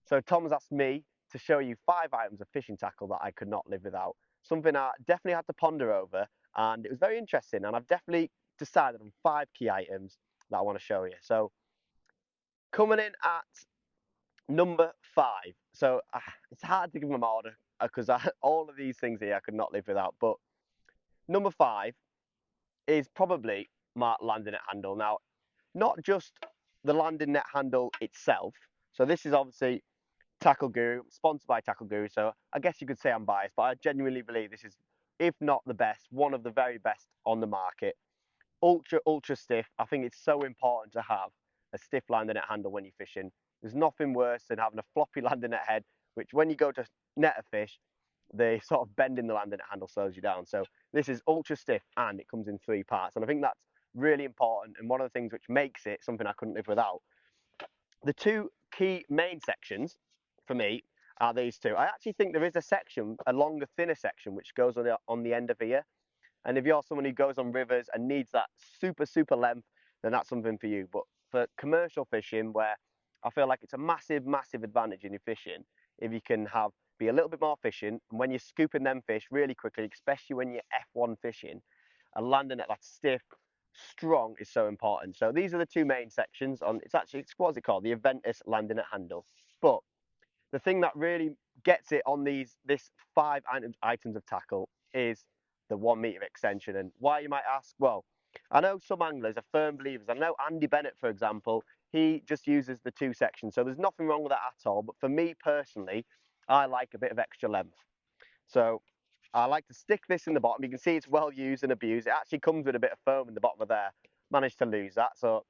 So Tom's asked me to show you 5 items of fishing tackle that I could not live without. Something I definitely had to ponder over, and it was very interesting. And I've definitely decided on 5 key items that I want to show you. So coming in at number 5. So it's hard to give them order because all of these things here I could not live without. But number 5 is probably my landing net handle. Now, not just the landing net handle itself. So this is obviously Tackle Guru, sponsored by Tackle Guru. So I guess you could say I'm biased, but I genuinely believe this is, if not the best, one of the very best on the market. Ultra stiff. I think it's so important to have a stiff landing net handle when you're fishing. There's nothing worse than having a floppy landing net head, which when you go to net a fish, the sort of bend in the landing net handle slows you down. So this is ultra stiff and it comes in 3 parts. And I think that's really important and one of the things which makes it something I couldn't live without. The two key main sections for me are these two. I actually think there is a section, a longer, thinner section, which goes on the end of here. And if you're someone who goes on rivers and needs that super length, then that's something for you. But for commercial fishing, where I feel like it's a massive advantage in your fishing, if you can be a little bit more efficient, and when you're scooping them fish really quickly, especially when you're F1 fishing, a landing net that's stiff, strong is so important. So these are the two main sections on. It's what's it called? The Aventus landing net handle. But the thing that really gets it on this 5 items of tackle is the 1 meter extension. And why, you might ask? Well, I know some anglers are firm believers. I know Andy Bennett, for example, he just uses the 2 sections. So there's nothing wrong with that at all. But for me personally, I like a bit of extra length. So I like to stick this in the bottom. You can see it's well used and abused. It actually comes with a bit of foam in the bottom of there. Managed to lose that. So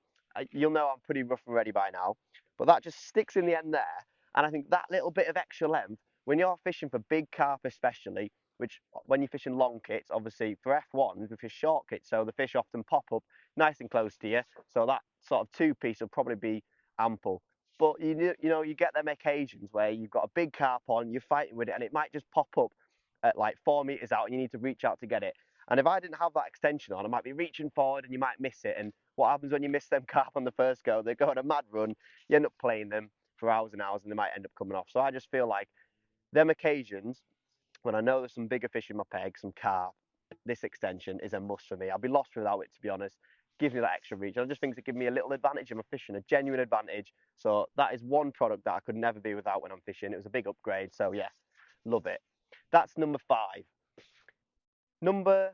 you'll know I'm pretty rough and ready by now. But that just sticks in the end there. And I think that little bit of extra length, when you're fishing for big carp especially, which when you're fishing long kits, obviously for F1s, we fish short kits, so the fish often pop up nice and close to you. So that sort of 2 piece will probably be ample. But you get them occasions where you've got a big carp on, you're fighting with it, and it might just pop up at like 4 meters out, and you need to reach out to get it. And if I didn't have that extension on, I might be reaching forward and you might miss it. And what happens when you miss them carp on the first go? They go on a mad run, you end up playing them for hours and hours and they might end up coming off. So I just feel like them occasions when I know there's some bigger fish in my peg, some carp, this extension is a must for me. I'll be lost without it, to be honest. Gives me that extra reach. I just think it gives me a little advantage in my fishing, a genuine advantage. So that is one product that I could never be without when I'm fishing. It was a big upgrade. So yeah, love it. That's number 5. Number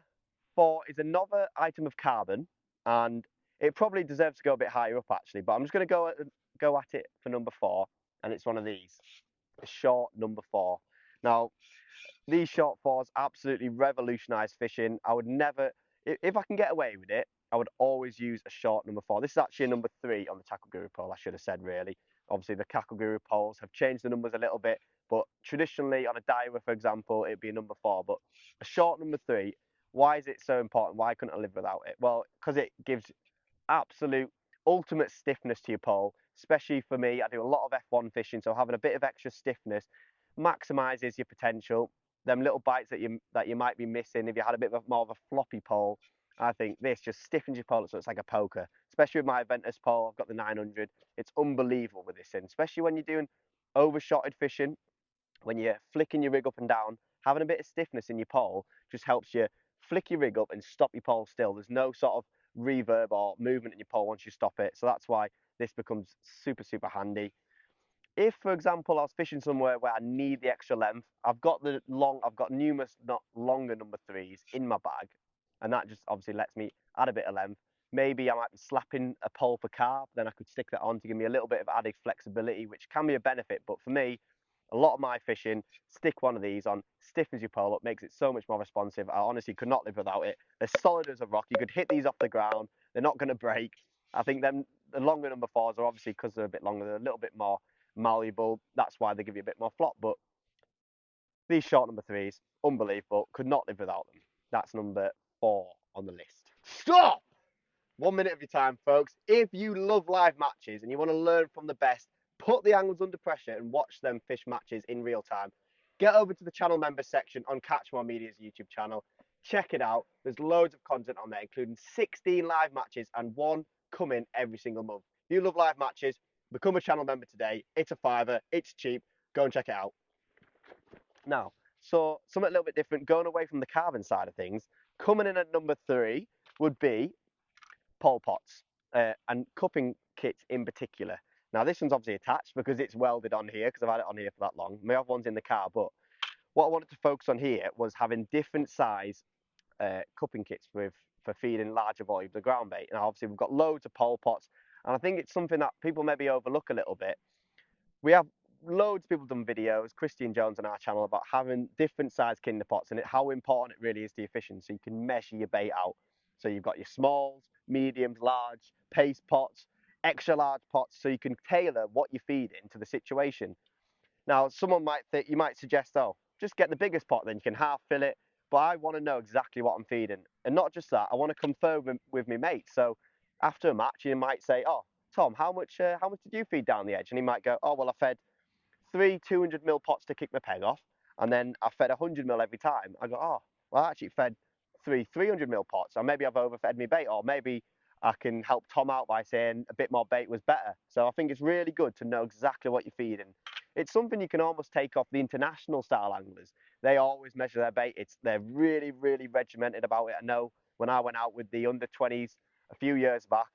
4 is another item of carbon, and it probably deserves to go a bit higher up actually, but I'm just going to go at it for number 4, and it's one of these, the short number 4. Now, these short 4s absolutely revolutionise fishing. I would never, if I can get away with it, I would always use a short number 4. This is actually a number 3 on the Tackle Guru pole, I should have said really. Obviously, the Tackle Guru poles have changed the numbers a little bit, but traditionally on a diver, for example, it'd be a number 4. But a short number 3, why is it so important? Why couldn't I live without it? Well, because it gives absolute ultimate stiffness to your pole, especially for me. I do a lot of F1 fishing, so having a bit of extra stiffness maximizes your potential. Them little bites that you might be missing if you had a bit more of a floppy pole. I think this just stiffens your pole so it's like a poker. Especially with my Aventus pole, I've got the 900. It's unbelievable with this in, especially when you're doing overshotted fishing, when you're flicking your rig up and down. Having a bit of stiffness in your pole just helps you flick your rig up and stop your pole still. There's no sort of reverb or movement in your pole once you stop it. So that's why this becomes super handy. If, for example, I was fishing somewhere where I need the extra length, I've got numerous not longer number 3s in my bag, and that just obviously lets me add a bit of length. Maybe I might be slapping a pole for carp, then I could stick that on to give me a little bit of added flexibility, which can be a benefit. But for me, a lot of my fishing, stick one of these on, stiffens your pole up, makes it so much more responsive. I honestly could not live without it. They're solid as a rock. You could hit these off the ground. They're not going to break. I think the longer number 4s are obviously, because they're a bit longer, they're a little bit more malleable. That's why they give you a bit more flop. But these short number 3s, unbelievable. Could not live without them. That's number 4 on the list. Stop! 1 minute of your time, folks. If you love live matches and you want to learn from the best, put the anglers under pressure and watch them fish matches in real time, get over to the channel members section on Catch More Media's YouTube channel. Check it out. There's loads of content on there, including 16 live matches and one coming every single month. If you love live matches, Become a channel member today. It's a fiver. It's cheap. Go and check it out. Now, so something a little bit different, going away from the carving side of things, coming in at number three would be pole pots and cupping kits in particular. Now, this one's obviously attached because it's welded on here because I've had it on here for that long. My other one's in the car, but what I wanted to focus on here was having different size cupping kits with for feeding larger volumes of ground bait. And obviously, we've got loads of pole pots, and I think it's something that people maybe overlook a little bit. We have loads of people done videos, Christian Jones on our channel, about having different size kinder pots and how important it really is to your fishing. So you can measure your bait out. So you've got your smalls, mediums, large, paste pots, extra large pots, so you can tailor what you're feeding to the situation. Now, someone might think, you might suggest, oh, just get the biggest pot, then you can half fill it. But I want to know exactly what I'm feeding. And not just that, I want to confirm with my mate. So after a match, you might say, oh, Tom, how much did you feed down the edge? And he might go, oh, well, I fed three 200 ml pots to kick my peg off, and then I fed 100 ml every time. I go, oh, well, I actually fed three 300 ml pots, or maybe I've overfed me bait, or maybe I can help Tom out by saying a bit more bait was better. So I think it's really good to know exactly what you're feeding. It's something you can almost take off the international style anglers. They always measure their bait. They're really, really regimented about it. I know when I went out with the under 20s a few years back,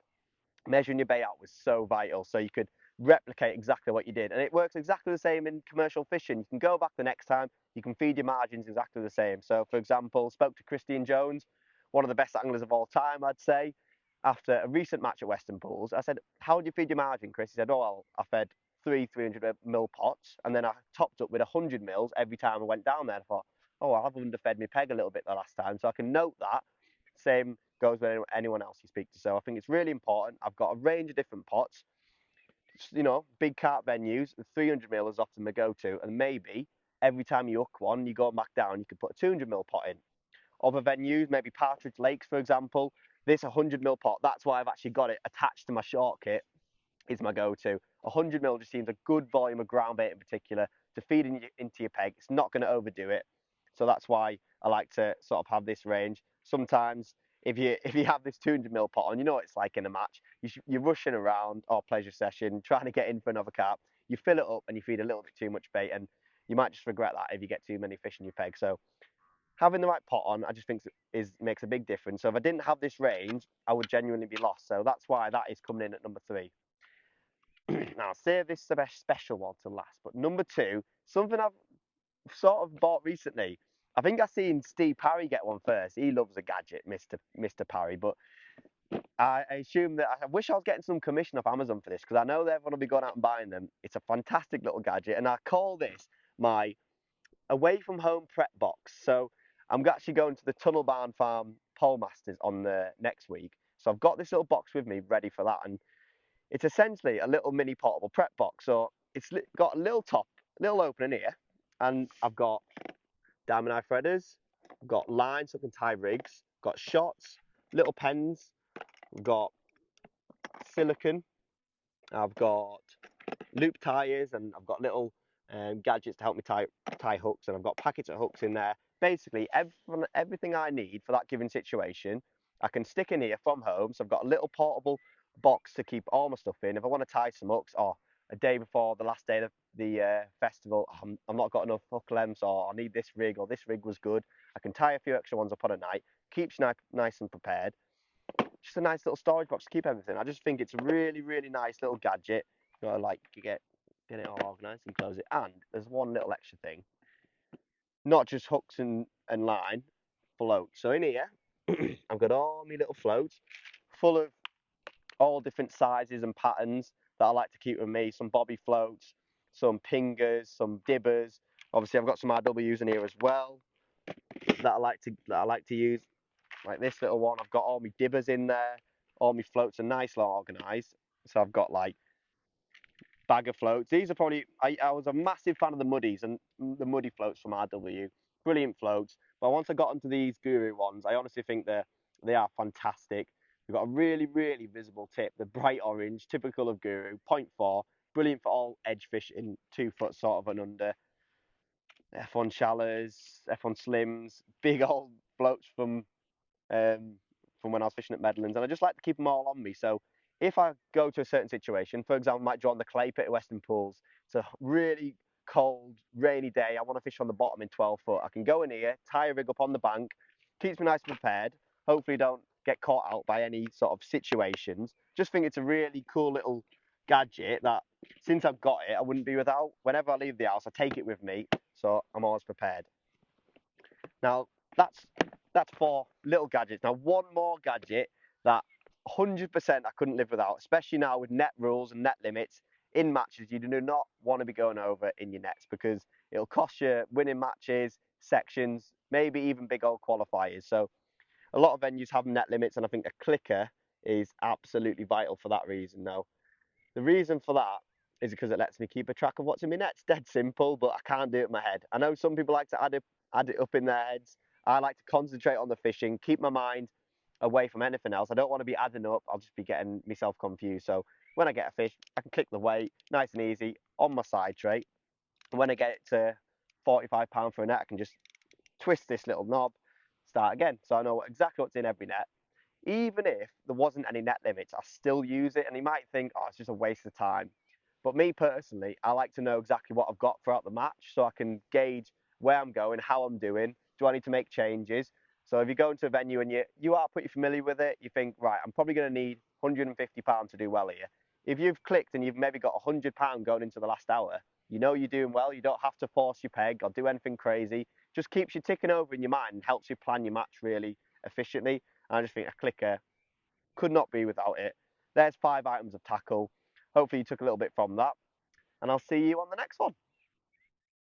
measuring your bait out was so vital. So you could replicate exactly what you did. And it works exactly the same in commercial fishing. You can go back the next time, you can feed your margins exactly the same. So, for example, spoke to Christian Jones, one of the best anglers of all time, I'd say. After a recent match at Western Pools, I said, how do you feed your margin, Chris? He said, oh, well, I fed three 300 ml pots, and then I topped up with 100 mils every time I went down there. I thought, oh, I've underfed my peg a little bit the last time, so I can note that. Same goes with anyone else you speak to. So I think it's really important. I've got a range of different pots. You know, big carp venues, the 300 ml is often the go-to, and maybe every time you hook one, you go back down, you could put a 200 ml pot in. Other venues, maybe Partridge Lakes, for example, this 100 ml pot, that's why I've actually got it attached to my short kit, is my go-to. 100 ml just seems a good volume of ground bait in particular to feed into your peg. It's not going to overdo it. So that's why I like to sort of have this range. Sometimes if you have this 200 ml pot on, you know what it's like in a match. You're rushing around or pleasure session, trying to get in for another carp. You fill it up and you feed a little bit too much bait, and you might just regret that if you get too many fish in your peg. So having the right pot on, I just think makes a big difference. So if I didn't have this range, I would genuinely be lost. So that's why that is coming in at number three. Now, I'll save this special one to last. But number two, something I've sort of bought recently. I think I seen Steve Parry get one first. He loves a gadget, Mr. Parry. But I assume that I wish I was getting some commission off Amazon for this because I know they're going to be going out and buying them. It's a fantastic little gadget, and I call this my away from home prep box. So I'm actually going to the Tunnel Barn Farm Pole Masters on the next week. So I've got this little box with me ready for that, and it's essentially a little mini portable prep box. So it's got a little top, little opening here, and I've got diamond eye threaders, I've got lines so I can tie rigs, got shots, little pens, I've got silicon, I've got loop tires, and I've got little gadgets to help me tie hooks, and I've got packets of hooks in there. Basically, everything I need for that given situation, I can stick in here from home. So I've got a little portable box to keep all my stuff in. If I want to tie some hooks, or a day before the last day of the festival, I'm not got enough hook lengths, or I need this rig, or this rig was good, I can tie a few extra ones up on a night. Keeps you nice and prepared. Just a nice little storage box to keep everything. I just think it's a really, really nice little gadget. You gotta like get it all organised and close it. And there's one little extra thing, not just hooks and line, floats. So in here, I've got all my little floats full of all different sizes and patterns that I like to keep with me. Some bobby floats, some pingers, some dibbers. Obviously, I've got some RWs in here as well that I like to use. Like this little one, I've got all my dibbers in there. All my floats are nicely organised. So I've got like bag of floats. These are probably, I was a massive fan of the muddies and the muddy floats from RW. Brilliant floats. But once I got into these Guru ones, I honestly think they are fantastic. We've got a really, really visible tip, the bright orange, typical of Guru, zero point 0.4, brilliant for all edge fishing, 2 foot sort of and under. F1 shallows, F1 slims, big old floats um, from when I was fishing at Medlands, and I just like to keep them all on me. So if I go to a certain situation, for example, I might draw on the clay pit at Western Pools. It's a really cold, rainy day. I want to fish on the bottom in 12 foot. I can go in here, tie a rig up on the bank, keeps me nice and prepared. Hopefully, don't get caught out by any sort of situations. Just think it's a really cool little gadget that since I've got it, I wouldn't be without. Whenever I leave the house, I take it with me, so I'm always prepared. Now that's that's four little gadgets. Now one more gadget that 100% I couldn't live without, especially now with net rules and net limits in matches. You do not want to be going over in your nets because it'll cost you winning matches, sections, maybe even big old qualifiers. So a lot of venues have net limits, and I think a clicker is absolutely vital for that reason. Now the reason for that is because it lets me keep a track of what's in my net. It's dead simple, but I can't do it in my head. I know some people like to add it up in their heads. I like to concentrate on the fishing, keep my mind away from anything else. I don't want to be adding up. I'll just be getting myself confused. So when I get a fish, I can click the weight, nice and easy, on my side tray. And when I get it to £45 for a net, I can just twist this little knob, start again. So I know exactly what's in every net. Even if there wasn't any net limits, I still use it. And you might think, oh, it's just a waste of time. But me personally, I like to know exactly what I've got throughout the match so I can gauge where I'm going, how I'm doing. Do I need to make changes? So if you go into a venue and you are pretty familiar with it, you think, right, I'm probably going to need £150 to do well here. If you've clicked and you've maybe got £100 going into the last hour, you know you're doing well. You don't have to force your peg or do anything crazy. Just keeps you ticking over in your mind and helps you plan your match really efficiently. And I just think a clicker could not be without it. There's 5 items of tackle. Hopefully you took a little bit from that, and I'll see you on the next one.